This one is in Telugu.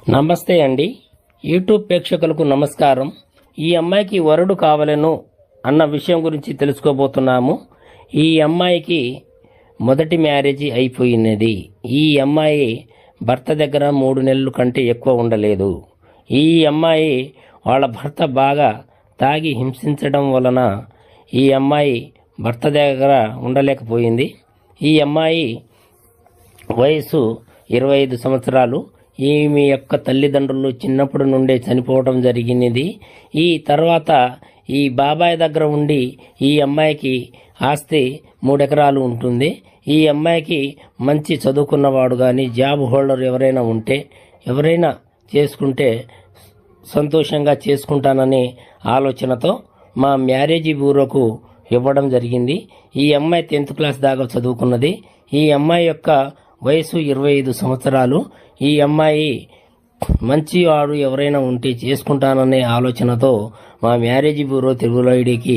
నమస్తే అండి. యూట్యూబ్ ప్రేక్షకులకు నమస్కారం. ఈ అమ్మాయికి వరుడు కావాలను అన్న విషయం గురించి తెలుసుకోబోతున్నాము. ఈ అమ్మాయికి మొదటి మ్యారేజీ అయిపోయినది. ఈ అమ్మాయి భర్త దగ్గర 3 నెలల కంటే ఎక్కువ ఉండలేదు. ఈ అమ్మాయి వాళ్ళ భర్త బాగా తాగి హింసించడం వలన ఈ అమ్మాయి భర్త దగ్గర ఉండలేకపోయింది. ఈ అమ్మాయి వయసు 25 సంవత్సరాలు. ఈమె యొక్క తల్లిదండ్రులు చిన్నప్పటి నుండే చనిపోవడం జరిగినది. ఈ తర్వాత ఈ బాబాయ్ దగ్గర ఉండి ఈ అమ్మాయికి ఆస్తి 3 ఎకరాలు ఉంటుంది. ఈ అమ్మాయికి మంచి చదువుకున్నవాడు కానీ జాబ్ హోల్డర్ ఎవరైనా ఉంటే ఎవరైనా చేసుకుంటే సంతోషంగా చేసుకుంటాననే ఆలోచనతో మా మ్యారేజీ బ్యూరోకు ఇవ్వడం జరిగింది. ఈ అమ్మాయి 10th క్లాస్ దాకా చదువుకున్నది. ఈ అమ్మాయి యొక్క వయసు 25 సంవత్సరాలు. ఈ అమ్మాయి మంచివాడు ఎవరైనా ఉంటే చేసుకుంటాననే ఆలోచనతో మా మ్యారేజీ బ్యూరో తెలుగులో ఐడికి